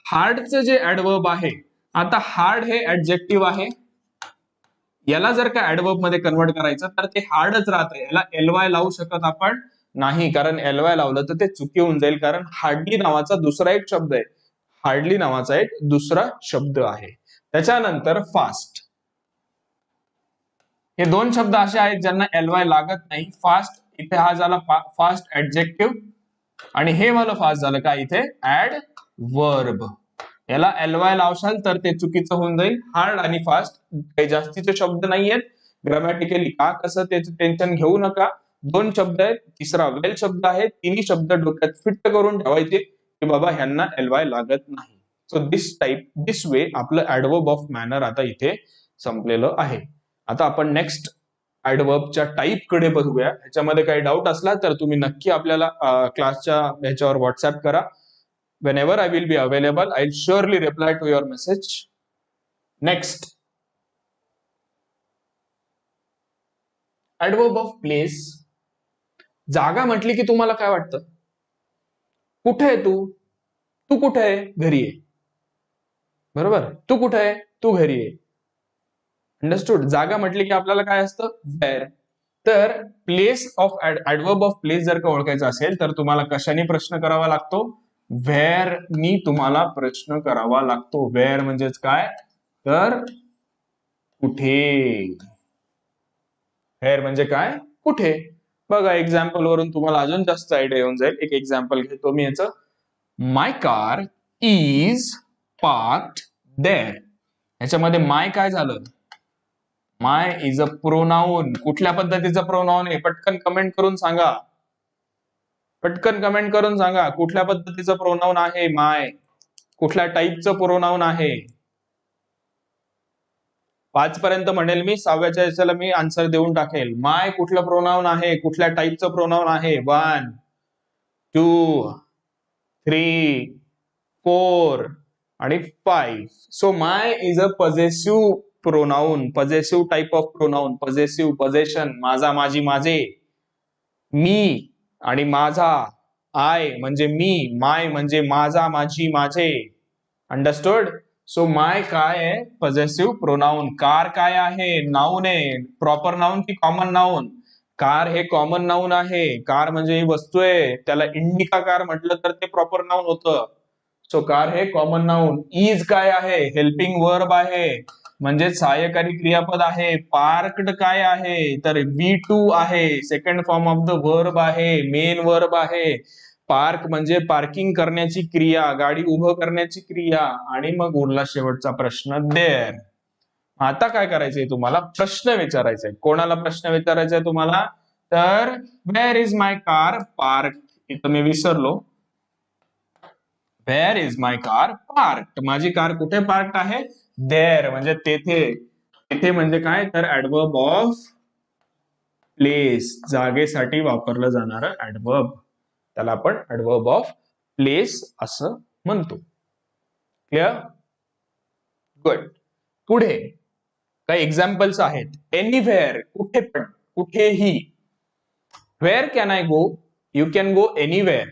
हार्डचं जे ऍडवर्ब आहे, आता हार्ड हे ऍडजेक्टिव्ह आहे, याला जर का ऍडवर्ब मध्ये कन्वर्ट करायचं तर ते हार्डच राहतं. याला LY लावू शकत आपण नाही, कारण LY लावलं तर ते चुकी होऊन जाईल, कारण हार्डली नावाचा दुसरा एक शब्द आहे. हार्डली नावाचा एक दुसरा शब्द आहे. त्याच्यानंतर फास्ट. हे दोन शब्द असे आहेत ज्यांना LY लागत नाही. फास्ट इथे हा झाला फास्ट ऍडजेक्टिव्ह, आणि हे वाला फास्ट झालं का इथे ऍडवर्ब. याला LY लावशाल तर ते चुकीचं होऊन जाईल. हार्ड आणि फास्ट काही जास्तीचे शब्द नाहीयेत. ग्रामॅटिकली का कसं त्याचं टेन्शन घेऊ नका. दोन शब्द आहेत, तिसरा वेल शब्द आहे. तिन्ही शब्द डोक्यात फिट करून ठेवायचे की बाबा ह्यांना LY लागत नाही. सो दिस वे आपलं ऍडवर्ब ऑफ मॅनर आता इथे संपलेलं आहे. आता आपण नेक्स्ट ऍडवर्बच्या टाईप कडे बघूया. ह्याच्यामध्ये काही डाऊट असला तर तुम्ही नक्की आपल्याला क्लासच्या ह्याच्यावर व्हॉट्सअप करा. Whenever I will be available, I'll surely reply to your message. Next, adverb of place. जागा म्हटली की तुम्हाला काय वाटतं? कुठे आहे तू? तू कुठे आहे? घरी आहे. बरोबर, तू कुठे आहे? तू घरी आहे. अंडरस्टूड. जागा म्हटली की आपल्याला काय असतं? वेअर. तर place of adverb of place जर का ओळखायचं असेल तर तुम्हाला कशाने प्रश्न करावा लागतो? वेअर नी तुम्हाला प्रश्न करावा लागतो. वेअर म्हणजेच काय? तर कुठे. वेअर म्हणजे काय? कुठे. बघा एक्झाम्पल वरून तुम्हाला अजून जास्त आयडिया येऊन जाईल. एक एक्झाम्पल घेतो मी याचं. माय कार इज पार्क्ड देअर. ह्याच्यामध्ये माय काय झालं? माय इज अ प्रोनाउन. कुठल्या पद्धतीचं प्रोनाउन आहे? पटकन कमेंट करून सांगा. पटकन कमेंट करून सांगा कुठल्या पद्धतीचं प्रोनाउन आहे माय. कुठल्या टाईपचं प्रोनाउन आहे? 5 पर्यंत म्हणेल मी, 6व्याच्या याच्याला मी आन्सर देऊन टाकेल. माय कुठलं प्रोनाउन आहे? कुठल्या टाईपचं प्रोनाउन आहे? 1 2 3 4 आणि 5. So my is a possessive pronoun. Possessive type of pronoun. Possessive, possession. माझा, माझी, माझे. मी आणि माझा. आय म्हणजे मी, माय म्हणजे माझा, माझी, माझे. अंडरस्टूड. सो माय काय आहे? पॉझेसिव्ह प्रोनाउन. कार काय आहे? नाउन आहे. प्रॉपर नाउन की कॉमन नाउन? कार हे कॉमन नाउन आहे. कार म्हणजे ही वस्तू आहे. त्याला इंडिका कार म्हटलं तर ते प्रॉपर नाउन होतं. सो कार हे कॉमन नाउन. इज काय आहे? हेल्पिंग वर्ब आहे, म्हणजे सहाय्यकारी क्रियापद आहे. पार्क्ड काय आहे? तर V2 आहे, second form of the verb आहे, मेन वर्ब आहे. पार्क म्हणजे पार्किंग करण्याची क्रिया, गाडी उभं करण्याची क्रिया. आणि मग उरला शेवटचा प्रश्न देअर. आता काय करायचंय तुम्हाला? प्रश्न विचारायचा आहे. कोणाला प्रश्न विचारायचा आहे तुम्हाला? तर where is my car park. इथं मी विसरलो. Where is my car park. माझी कार कुठे पार्क आहे? देअर म्हणजे तेथे. तेथे म्हणजे काय? तर ऍडवर्ब ऑफ प्लेस. जागेसाठी वापरलं जाणारं ऍडवर्ब. त्याला आपण ऍडवर्ब ऑफ प्लेस असं म्हणतो. क्लिअर? गुड. पुढे काही एक्झाम्पल्स आहेत. एनिव्हेअर, कुठे पण, कुठेही. Where can I go? You can go anywhere.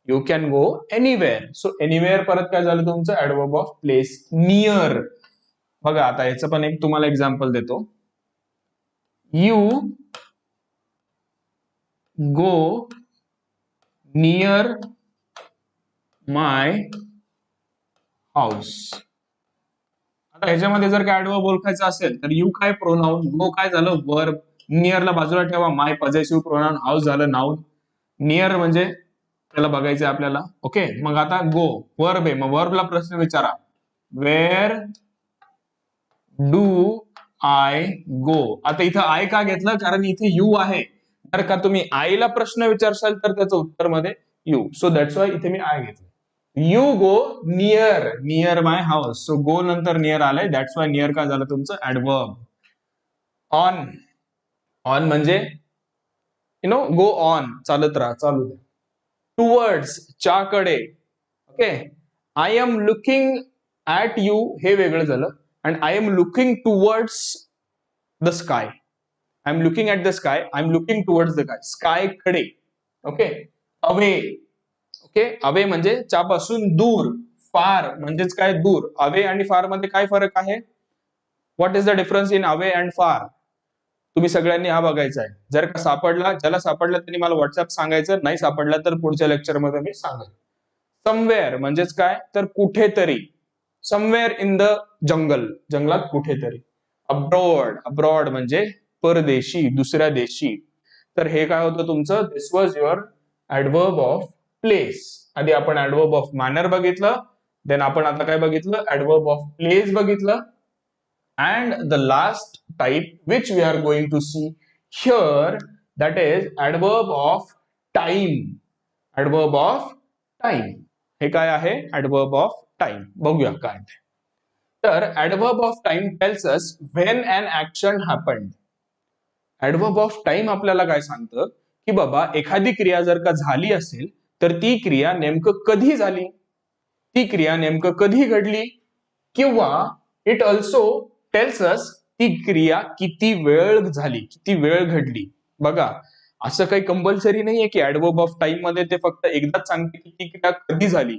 You can go anywhere. So anywhere परत काय झालं तुमचं? Adverb of place. नियर. बघा आता याचं पण एक तुम्हाला एक्झाम्पल देतो. You go near my house. आता ह्याच्यामध्ये जर काय ऍडवर्ब ओळखायचं असेल तर यू काय? प्रोनाउन. गो काय झालं? वर्ब. नियरला बाजूला ठेवा. माय पॉझेसिव्ह प्रोनाउन. हाऊस झालं नाउन. नियर म्हणजे त्याला बघायचंय आपल्याला. ओके. मग आता गो वर्ब आहे, मग वर्बला प्रश्न विचारा. वेअर डू आय गो. आता इथं आय का घेतलं? कारण इथे यू आहे. जर का तुम्ही आईला प्रश्न विचारशाल तर त्याचं उत्तर मध्ये यू. सो दॅट्स वाय इथे मी आय घेतलं. You go near my house. So go नंतर नियर आलंय, दॅट्स वाय नियर काय झालं तुमचं ऍडवर्ब. ऑन, ऑन म्हणजे गो ऑन, चालत राहा, चालू दे. टुवर्ड्स, च्याकडे. Okay, I am looking at you हे वेगळं झालं, आणि I am looking towards the sky. I am looking at the sky, I am looking towards the sky कडे. Okay, away. ओके, अवे म्हणजे च्यापासून दूर, फार म्हणजेच काय दूर. अवे आणि फार मध्ये काय फरक आहे? What is the difference in away and फार? तुम्ही सगळ्यांनी हा बघायचा आहे. जर का सापडला, ज्याला सापडला त्यांनी मला व्हॉट्सअप सांगायचं, नाही सापडला तर पुढच्या लेक्चरमध्ये मी सांगेन. समवेअर म्हणजेच काय, तर कुठेतरी. समवेअर इन द जंगल, जंगलात कुठेतरी. अब्रॉड, अब्रॉड म्हणजे परदेशी, दुसऱ्या देशी. तर हे काय होतं तुमचं, this was your adverb of place. आधी आपण ऍडवर्ब ऑफ मॅनर बघितलं, देन आपण आता काय बघितलं, ऍडवर्ब ऑफ प्लेस बघितलं. And the last type which we are going to see here, that is adverb of time. Adverb of time. हे काय आहे? Adverb of time. बघूया काय ते. तर adverb of time tells us when an action happened. Adverb of time आपल्याला काय सांगतं, की बाबा एखादी क्रिया जर का झाली असेल तर ती क्रिया नेमकं कधी झाली, ती क्रिया नेमकं कधी घडली, किंवा इट ऑल्सो टेल्स अस ती क्रिया किती वेळ झाली, किती वेळ घडली. बघा, असं काही कंपल्सरी नाहीये की ऍडवर्ब ऑफ टाइम मध्ये ते फक्त एकदाच सांगते की ती क्रिया कधी झाली.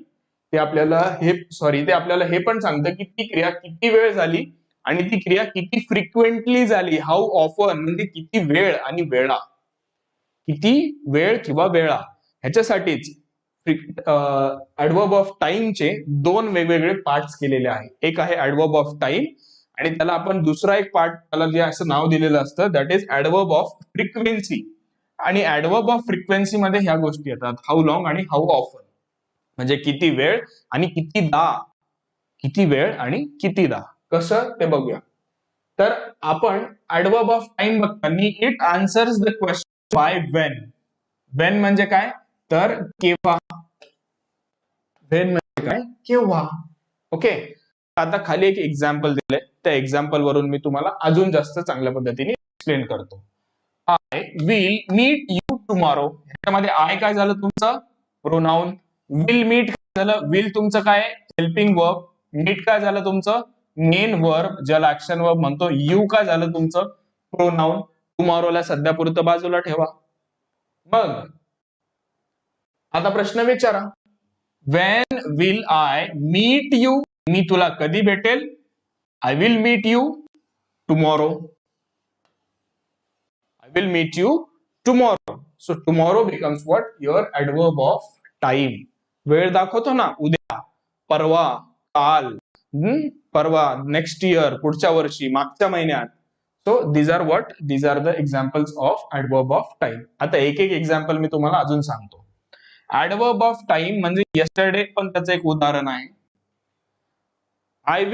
ते आपल्याला हे पण सांगतं की ती क्रिया किती वेळ झाली आणि ती क्रिया किती फ्रिक्वेंटली झाली. हाऊ ऑफन म्हणजे किती वेळ आणि वेळा, किती वेळ किंवा वेळा. ह्याच्यासाठीच ऍडवर्ब ऑफ टाइमचे दोन वेगवेगळे पार्ट्स केलेले आहेत. एक आहे ऍडवर्ब ऑफ टाइम, आणि त्याला आपण दुसरा एक पार्ट, त्याला जे असं नाव दिलेलं असतं, that is adverb of frequency. आणि ऍडवर्ब ऑफ फ्रिक्वेन्सी मध्ये ह्या गोष्टी येतात, हाऊ लॉंग आणि हाऊ ऑफन, म्हणजे किती वेळ आणि कितीदा. किती वेळ आणि कितीदा, कसं ते बघूया. तर आपण ऍडवर्ब ऑफ टाइम बघताना it answers the question by when. When म्हणजे काय, तर केव्हा. व्हेन म्हणजे काय, केव्हा. ओके, आता खाली एक एक्झाम्पल दिलंय, त्या एक्झाम्पल वरून मी तुम्हाला अजून जास्त चांगल्या पद्धतीने एक्सप्लेन करतो. I will meet you tomorrow. ह्याच्यामध्ये आय काय झालं तुमचं प्रोनाउन, विल मीट काय झालं, विल तुमचं काय हेल्पिंग वर्ब, मीट काय झालं तुमचं मेन वर्ब ज्याला ऍक्शन वर्ब म्हणतो, यू काय झालं तुमचं प्रोनाउन. टुमॉरोला सध्या पुरतं बाजूला ठेवा. मग आता प्रश्न विचारा, when will I meet you, मी तुला कधी भेटेल. I will meet you tomorrow. I will meet you tomorrow. So tomorrow becomes what? Your adverb of time. वेळ दाखवतो ना, उद्या, परवा, काल, परवा, नेक्स्ट इयर, पुढच्या वर्षी, मागच्या महिन्यात. So these are what? These are the examples of adverb of time. आता एक एक एक्झाम्पल मी तुम्हाला अजून सांगतो. adverb of time म्हणजे yesterday पण त्याचं एक उदाहरण आहे. I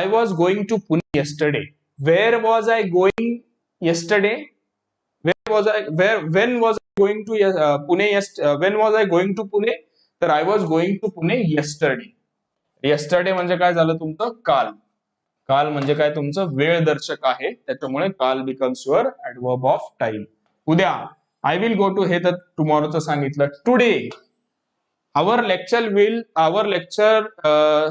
was going to Pune yesterday. Where was I going yesterday? When was I going to Pune? When was I going to Pune? तर I was going to Pune yesterday. Yesterday म्हणजे काय झालं तुमचं काल. काल म्हणजे काय तुमचं वेळ दर्शक आहे, त्याच्यामुळे काल becomes your adverb of time. उद्या आय विल गो टू, हे तर टुमॉरोचं सांगितलं. Today our lecture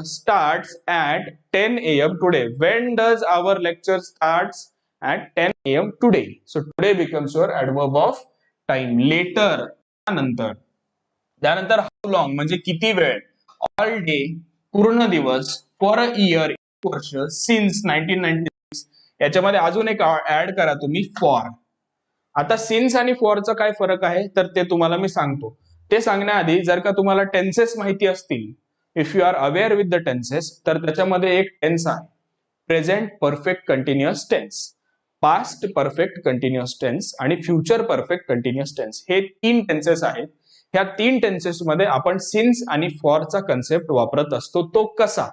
starts at 10 a.m. today. When does our lecture starts at 10 a.m. today? So today becomes your adverb of time. Later, त्यानंतर. त्यानंतर how long म्हणजे किती वेळ. All day पूर्ण दिवस. For a year वर्ष. Since 1996. याच्यामध्ये अजून एक ऍड करा तुम्ही for. आता सिन्स आणि फॉरचा काय फरक आहे तर ते तुम्हाला मी सांगतो. ते सांगण्याआधी जर का तुम्हाला टेन्सेस माहिती असतील, if you are aware with the tenses, तर त्याच्यामध्ये एक टेन्स आहे present perfect continuous tense, past perfect continuous tense आणि फ्युचर परफेक्ट कंटिन्युअस टेन्स. हे तीन टेन्सेस आहेत. ह्या तीन टेन्सेस मध्ये आपण सिन्स आणि फॉरचा कन्सेप्ट वापरत असतो. तो कसा,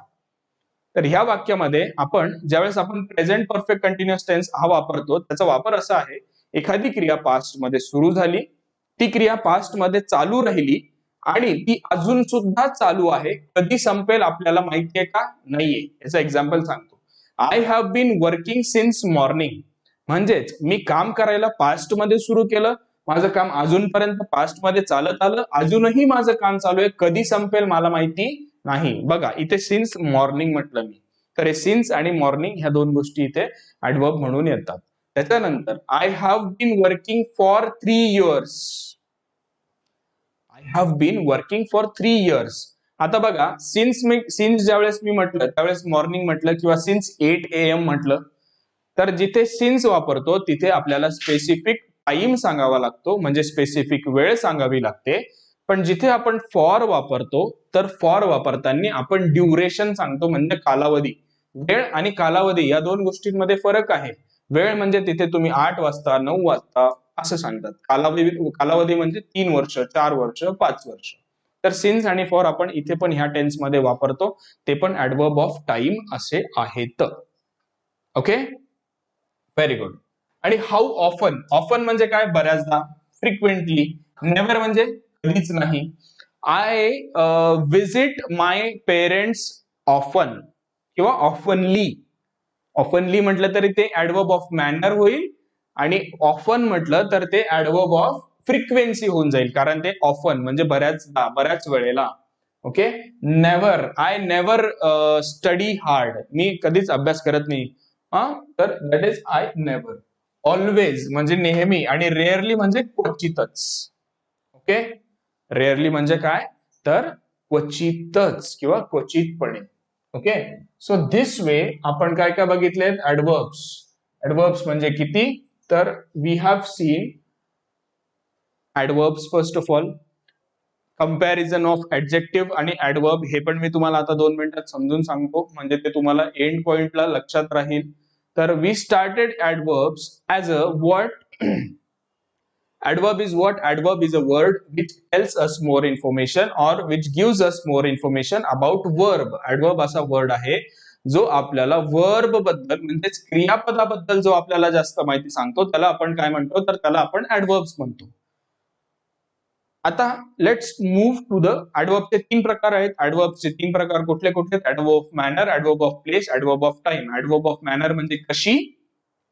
तर ह्या वाक्यामध्ये आपण ज्यावेळेस आपण प्रेझेंट परफेक्ट कंटिन्युअस टेन्स हा वापरतो, त्याचा वापर असा आहे, एखादी क्रिया पास्ट मध्ये सुरू झाली, ती क्रिया पास्ट मध्ये चालू राहिली आणि ती अजून सुद्धा चालू आहे. कधी संपेल आपल्याला माहितीये का? नाहीये. याचं एक्झाम्पल सांगतो. I have been working since morning. म्हणजेच मी काम करायला पास्ट मध्ये सुरू केलं, माझं काम अजूनपर्यंत पास्ट मध्ये चालत आलं, अजूनही माझं काम चालू आहे, कधी संपेल मला माहिती नाही. बघा इथे सिन्स मॉर्निंग म्हटलं मी, तर हे सिन्स आणि मॉर्निंग ह्या दोन गोष्टी इथे ऍडवर्ब म्हणून येतात. त्याच्यानंतर I have been working for 3 years. I have been working for 3 years. आता बघा सिन्स ज्यावेळेस मी म्हटलं त्यावेळेस मॉर्निंग म्हटलं किंवा सिन्स 8 AM म्हटलं, तर जिथे सिन्स वापरतो तिथे आपल्याला स्पेसिफिक टाइम सांगावा लागतो, म्हणजे स्पेसिफिक वेळ सांगावी लागते. पण जिथे आपण फॉर वापरतो तर फॉर वापरताना आपण ड्युरेशन सांगतो, म्हणजे कालावधी. वेळ आणि कालावधी या दोन गोष्टींमध्ये फरक आहे. वेळ म्हणजे तिथे तुम्ही 8 वाजता 9 वाजता असं सांगतात. कालावधी म्हणजे 3 वर्ष 4 वर्ष 5 वर्ष. तर सिन्स आणि फॉर आपण इथे पण ह्या टेन्स मध्ये वापरतो, ते पण ऍडवर्ब ऑफ टाइम असे आहेत. Okay, very good. आणि हाऊ ऑफन, ऑफन म्हणजे काय? बऱ्याचदा. फ्रिक्वेंटली. नेव्हर म्हणजे कधीच नाही. I visit my parents often किंवा ऑफनली. ऑफनली म्हटलं तरी ते ऍडवर्ब ऑफ मॅनर होईल, आणि ऑफन म्हटलं तर ते ऍडवर्ब ऑफ फ्रिक्वेन्सी होऊन जाईल, कारण ते ऑफन म्हणजे बऱ्याचदा, बऱ्याच वेळेला. Okay. Never, I never study hard. मी कधीच अभ्यास करत नाही. तर that is I never. Always म्हणजे नेहमी, आणि रेअरली म्हणजे क्वचितच. ओके. रेअरली म्हणजे काय? तर क्वचितच किंवा क्वचितपणे. ओके. सो दिस वे आपण काय काय बघितलेत? ऍडवर्ब्स. ऍडवर्ब्स म्हणजे किती? तर we have seen adverbs first of all, comparison of adjective आणि ऍडवर्ब, हे पण मी तुम्हाला आता 2 मिनिटात समजून सांगतो, म्हणजे ते तुम्हाला एंड पॉइंटला लक्षात राहील. तर we started adverbs as a what. Adverb is what? Adverb is a word which tells us more information or which gives us more information about verb. Adverb असा word आहे जो आपल्याला वर्ब बद्दल म्हणजेच क्रियापदाबद्दल जो आपल्याला जास्त माहिती सांगतो, त्याला आपण काय म्हणतो? तर त्याला आपण ऍडवर्ब्स म्हणतो. आता लेट्स मूव्ह टू द ऍडवर्बचे 3 प्रकार आहेत. ऍडवर्बचे 3 प्रकार कुठले कुठले? Adverb of manner, adverb of place, adverb of time. Adverb of manner म्हणजे कशी,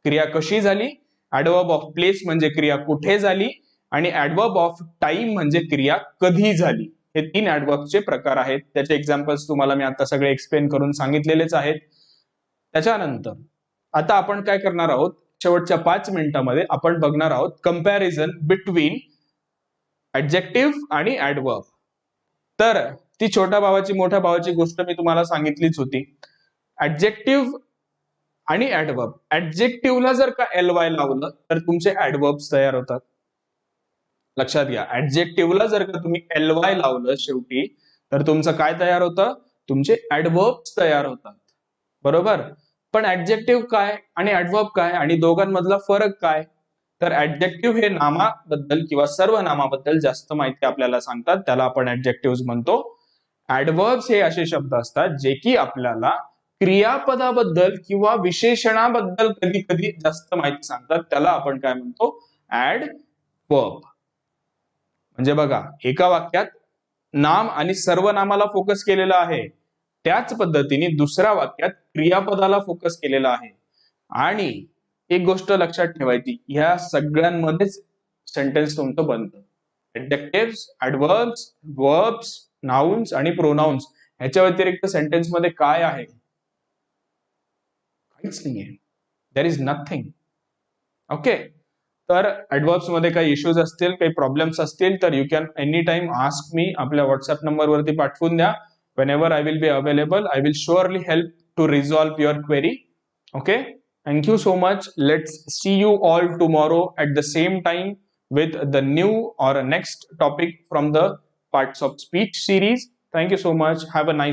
क्रिया कशी झाली. ऍडवर्ब ऑफ प्लेस म्हणजे क्रिया कुठे झाली, आणि ऍडवर्ब ऑफ टाइम म्हणजे क्रिया कधी झाली. हे 3 ऍडवर्बचे प्रकार आहेत. त्याचे एक्झाम्पल्स तुम्हाला मी आता सगळे एक्सप्लेन करून सांगितलेलेच आहेत. त्याच्यानंतर आता आपण काय करणार आहोत? शेवटच्या 5 मिनिटांमध्ये आपण बघणार आहोत कंपॅरिझन बिटवीन ऍडजेक्टिव्ह आणि ऍडवर्ब. तर ती छोट्या भावाची मोठ्या भावाची गोष्ट मी तुम्हाला सांगितलीच होती. ऍडजेक्टिव्ह आणि ऍडवर्ब. ऍडजेक्टिव्हला जर का ly लावलं तर तुमचे ऍडवर्ब्स तयार होतात. लक्षात घ्या, ऍडजेक्टिव्हला जर का तुम्ही ly लावलं शेवटी, तर तुमचं काय तयार होतं? तुमचे ऍडवर्ब्स तयार होतात. बरोबर. पण ऍडजेक्टिव्ह काय आणि ऍडवर्ब काय, आणि दोघांमधला फरक काय? तर ऍडजेक्टिव्ह हे नामाबद्दल किंवा सर्वनामाबद्दल जास्त माहिती आपल्याला सांगतात, त्याला आपण ऍडजेक्टिव्ह म्हणतो. ऍडवर्ब्स हे असे शब्द असतात जे की आपल्याला क्रियापदाबद्दल किंवा विशेषणाबद्दल कधी कधी जास्त माहिती सांगतात, त्याला आपण काय म्हणतो? ऍडवर्ब. म्हणजे बघा, एका वाक्यात नाम आणि सर्वनामाला फोकस केलेला आहे, त्याच पद्धतीने दुसऱ्या वाक्यात क्रियापदाला फोकस केलेला आहे. आणि एक गोष्ट लक्षात ठेवायची, ह्या सगळ्यांमध्येच सेंटेन्स तुमचं बनतं. ऍडजेक्टिव्ह्स, ऍडवर्ब्स, वर्ब्स, नाउन्स आणि प्रोनाउन्स, ह्याच्या व्यतिरिक्त सेंटेन्स मध्ये काय आहे? काहीच नाहीये. There is nothing. ओके. तर ऍडवर्ब्स मध्ये काही इश्यूज असतील, काही प्रॉब्लेम्स असतील, तर you can any time ask me. आपल्या व्हॉट्सअप नंबरवरती पाठवून द्या. Whenever I will be available, I will surely help to resolve your query. Okay. Thank you so much. Let's see you all tomorrow at the same time with the new or next topic from the parts of speech series. Thank you so much. Have a nice